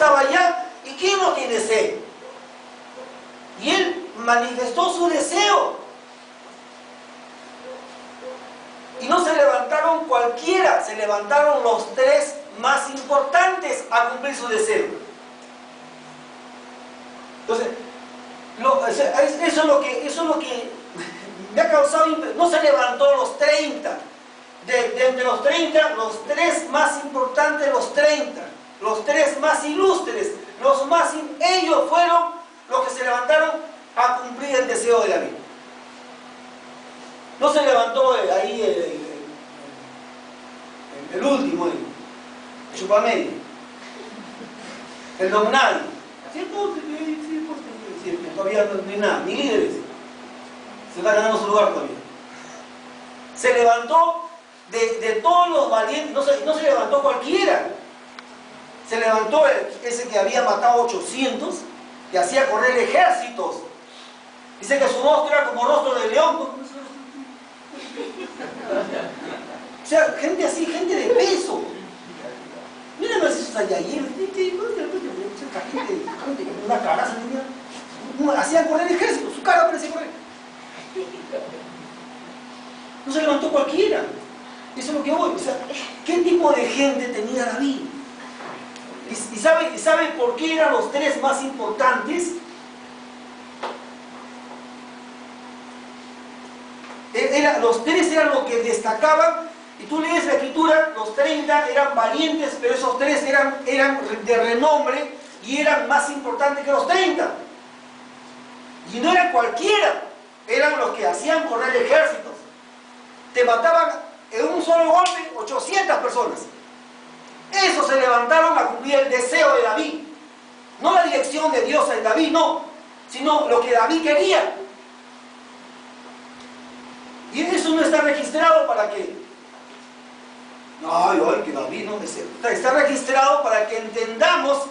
estaba allá. ¿Y quién no tiene sed? Y él manifestó su deseo. Y no se levantaron cualquiera, se levantaron los tres más importantes a cumplir su deseo. Entonces, eso es lo que me ha causado impresión. No se levantó los 30. De entre los 30, los tres más importantes, los 30, los tres más ilustres, ellos fueron los que se levantaron a cumplir el deseo de David. No se levantó ahí el último, el chupamedio, el don nadie. Todavía no hay nada, ni líderes. Se está ganando su lugar todavía. Se levantó de todos los valientes, no se levantó cualquiera. Se levantó ese que había matado 800, que hacía correr ejércitos. Dice que su rostro era como rostro de león. O sea, gente así, gente de peso. Mira más esos ayayeros. Gente con una caraza, hacían correr ejércitos, su cara parecía correr. No se levantó cualquiera. Eso es lo que voy. O sea, ¿qué tipo de gente tenía David? ¿Y sabe por qué eran los tres más importantes? Los tres eran los que destacaban. Y tú lees la escritura, los 30 eran valientes, pero esos tres eran de renombre y eran más importantes que los 30. Y no eran cualquiera, eran los que hacían correr ejércitos. Te mataban en un solo golpe 800 personas. Esos se levantaron a cumplir el deseo de David. No la dirección de Dios en David, no, sino lo que David quería. Y eso no está registrado para que... Ay, que David no... Está registrado para que entendamos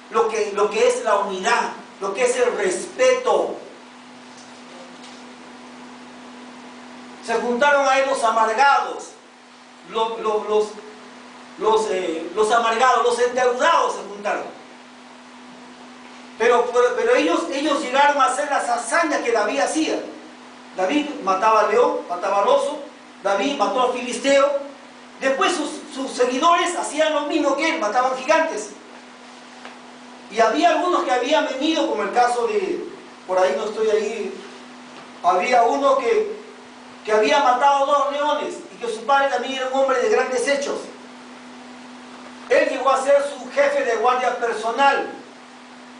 lo que es la unidad, lo que es el respeto. Se juntaron a él los amargados, los amargados, los endeudados se juntaron. Pero ellos llegaron a hacer las hazañas que David hacía. David mataba al león, mataba al oso, David mató al filisteo. Después sus seguidores hacían lo mismo que él, mataban gigantes. Y había algunos que habían venido, como el caso de, por ahí no estoy ahí, había uno que había matado 2 leones y que su padre también era un hombre de grandes hechos. Él llegó a ser su jefe de guardia personal,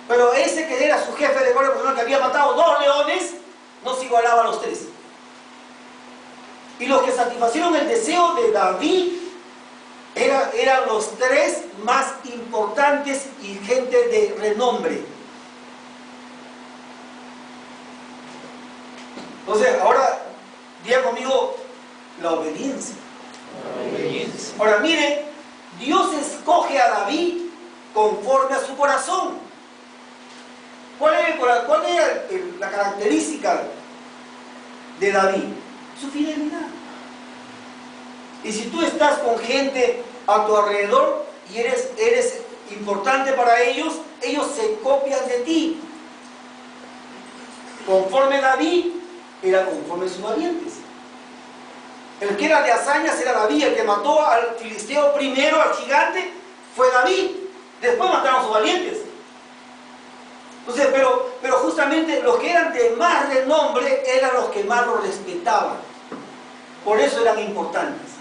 pero ese que era su jefe de guardia personal, que había matado 2 leones, no se igualaba a los 3. Y los que satisfacieron el deseo de David eran los 3 más importantes y gente de renombre. Entonces, ahora, diga conmigo, la obediencia. Ahora, mire, Dios escoge a David conforme a su corazón. ¿Cuál era la característica de David? Su fidelidad. Y si tú estás con gente a tu alrededor y eres importante para ellos, ellos se copian de ti. Conforme David era conforme sus valientes. El que era de hazañas era David. El que mató al filisteo primero, al gigante, fue David. Después mataron a sus valientes. Entonces, pero justamente los que eran de más renombre eran los que más lo respetaban. Por eso eran importantes.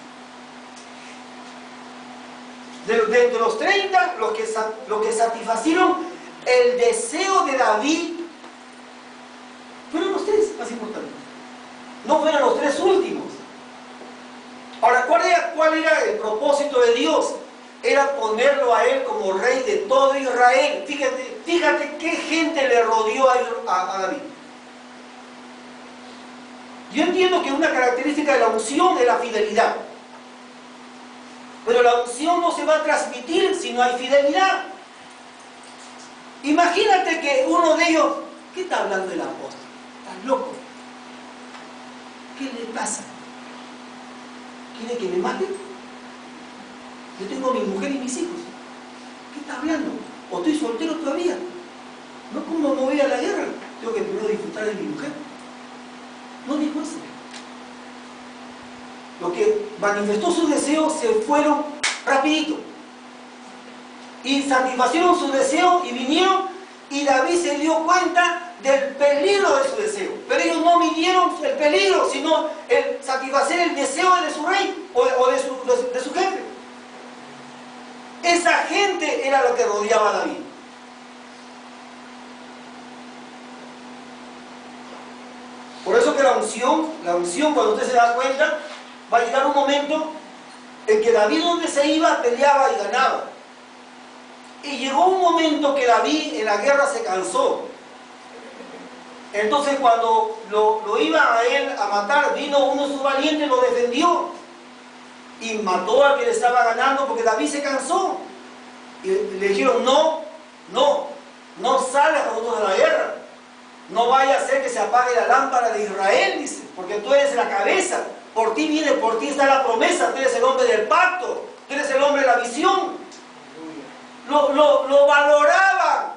De los 30, los que satisfacieron el deseo de David fueron los 3 más importantes. No fueron los 3 últimos. Ahora, ¿cuál era el propósito de Dios? Era ponerlo a él como rey de todo Israel. Fíjate qué gente le rodeó a David. Yo entiendo que una característica de la unción es la fidelidad. Pero la unción no se va a transmitir si no hay fidelidad. Imagínate que uno de ellos, ¿qué está hablando el apóstol? ¿Estás loco? ¿Qué le pasa? ¿Quiere que me mate? Yo tengo a mi mujer y mis hijos. ¿Qué está hablando? O ¿cómo me voy a la guerra? Tengo que primero disfrutar de mi mujer. No dijo eso. Lo que manifestó sus deseos se fueron rapidito. Y satisfacieron sus deseos y vinieron, y David se dio cuenta del peligro de su deseo. Pero ellos no midieron el peligro, sino el satisfacer el deseo de su rey o de su jefe. Esa gente era lo que rodeaba a David. Por eso que la unción, cuando usted se da cuenta, va a llegar un momento en que David, donde se iba, peleaba y ganaba. Y llegó un momento que David en la guerra se cansó. Entonces cuando lo iban a él a matar, vino uno de sus valientes, lo defendió y mató al que le estaba ganando, porque David se cansó. Y le dijeron, no salgas con nosotros de la guerra. No vaya a ser que se apague la lámpara de Israel, dice, porque tú eres la cabeza. Por ti está la promesa, tú eres el hombre del pacto, tú eres el hombre de la visión. Lo valoraban.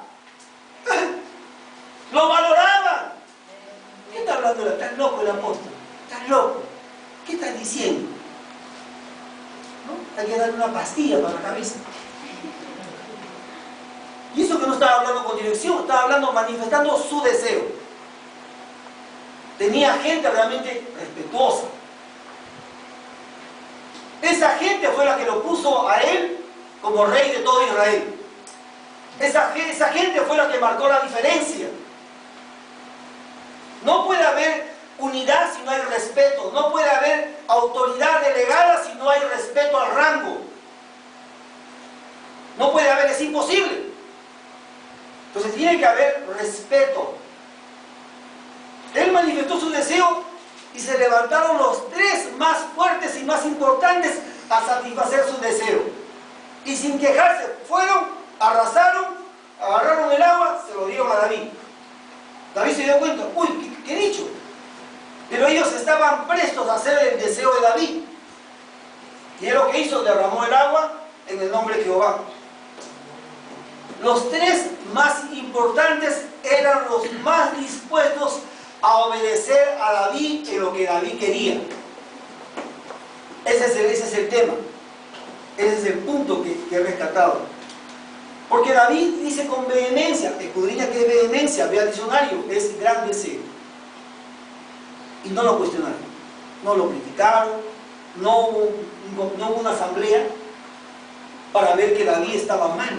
Lo valoraban. ¿Qué está hablando? Estás loco el apóstol. Estás loco. ¿Qué estás diciendo? ¿No? Hay que darle una pastilla para la cabeza. Y eso que no estaba hablando con dirección, estaba hablando, manifestando su deseo. Tenía gente realmente respetuosa. Esa gente fue la que lo puso a él como rey de todo Israel. Esa gente fue la que marcó la diferencia. No puede haber unidad si no hay respeto. No puede haber autoridad delegada si no hay respeto al rango. No puede haber, es imposible. Entonces tiene que haber respeto. Él manifestó su deseo y se levantaron los tres más fuertes y más importantes a satisfacer su deseo. Y sin quejarse, fueron, arrasaron, agarraron el agua, se lo dieron a David. David se dio cuenta, uy, ¿qué he dicho? Pero ellos estaban prestos a hacer el deseo de David. Y es lo que hizo, derramó el agua en el nombre de Jehová. Los tres más importantes eran los más dispuestos a obedecer a David en lo que David quería. Ese es el tema. Ese es el punto que he rescatado. Porque David dice con vehemencia, escudriña que es vehemencia, ve al diccionario, es gran deseo. Y no lo cuestionaron, no lo criticaron, no hubo una asamblea para ver que David estaba mal,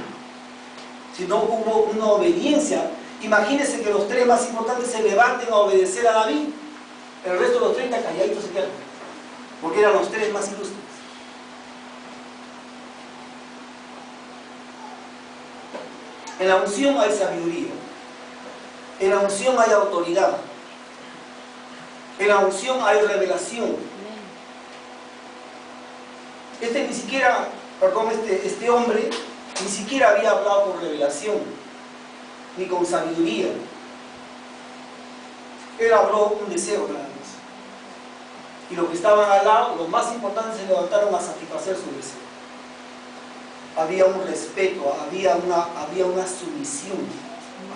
sino hubo una obediencia. Imagínense que los tres más importantes se levanten a obedecer a David, el resto de los 30 calladitos se quedan, porque eran los tres más ilustres. En la unción hay sabiduría, en la unción hay autoridad, en la unción hay revelación. Este hombre ni siquiera había hablado con revelación, ni con sabiduría. Él habló un deseo nada más. Y los que estaban al lado, los más importantes, se levantaron a satisfacer su deseo. Había un respeto, había una sumisión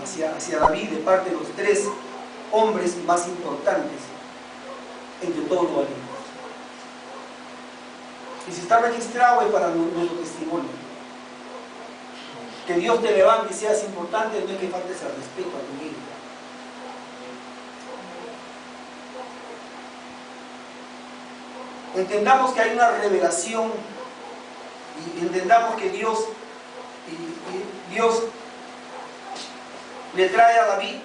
hacia David de parte de los tres hombres más importantes entre todos los valientes. Y si está registrado es para nuestro testimonio. Que Dios te levante y seas importante, no es que faltes al respeto a tu vida. Entendamos que hay una revelación y entendamos que Dios le trae a David.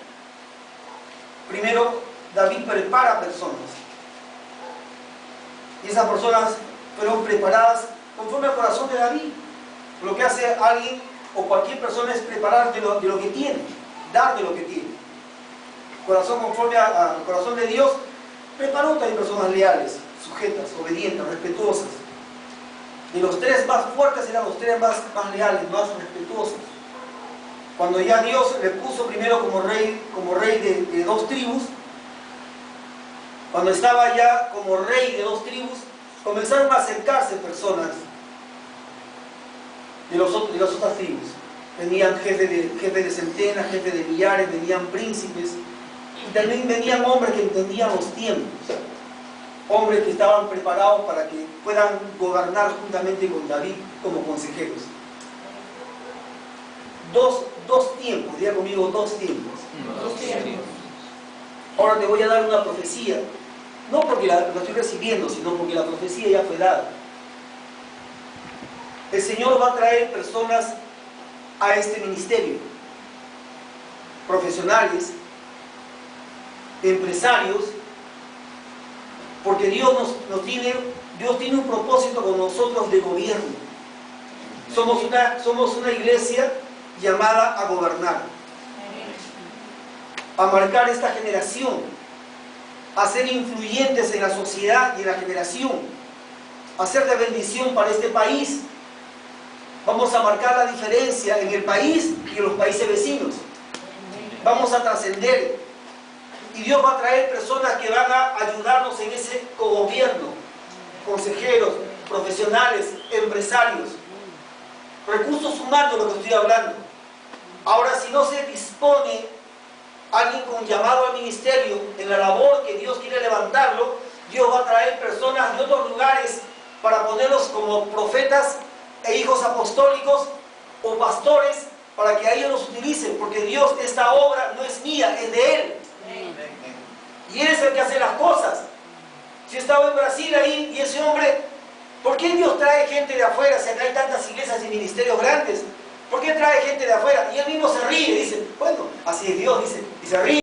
Primero, David prepara personas. Y esas personas fueron preparadas conforme al corazón de David. Lo que hace alguien o cualquier persona es preparar de lo que tiene, dar de lo que tiene. Corazón conforme al corazón de Dios, preparó también personas leales, sujetas, obedientes, respetuosas. De los tres más fuertes eran los tres más leales, más respetuosos. Cuando ya Dios le puso primero como rey de dos tribus, cuando estaba ya como rey de dos tribus, comenzaron a acercarse personas de las otras tribus. Venían jefes de centenas, jefes de millares, venían príncipes. Y también venían hombres que entendían los tiempos. Hombres que estaban preparados para que puedan gobernar juntamente con David como consejeros. Dos tiempos, diga conmigo, dos tiempos. Ahora te voy a dar una profecía. No porque la estoy recibiendo, sino porque la profecía ya fue dada. El Señor va a traer personas a este ministerio. Profesionales, empresarios, porque Dios tiene un propósito con nosotros de gobierno. Somos una iglesia llamada a gobernar, a marcar esta generación, a ser influyentes en la sociedad y en la generación, a ser de bendición para este país. Vamos a marcar la diferencia en el país y en los países vecinos. Vamos a trascender. Y Dios va a traer personas que van a ayudarnos en ese gobierno. Consejeros, profesionales, empresarios. Recursos humanos, lo que estoy hablando. Ahora, si no se dispone alguien con llamado al ministerio en la labor que Dios quiere levantarlo, Dios va a traer personas de otros lugares para ponerlos como profetas e hijos apostólicos o pastores para que a ellos los utilicen, porque Dios, esta obra no es mía, es de Él. Y Él es el que hace las cosas. Si yo estaba en Brasil ahí y ese hombre, ¿por qué Dios trae gente de afuera si acá hay tantas iglesias y ministerios grandes? ¿Por qué trae gente de afuera? Y él mismo se ríe, dice, bueno, así es Dios, dice, y se ríe.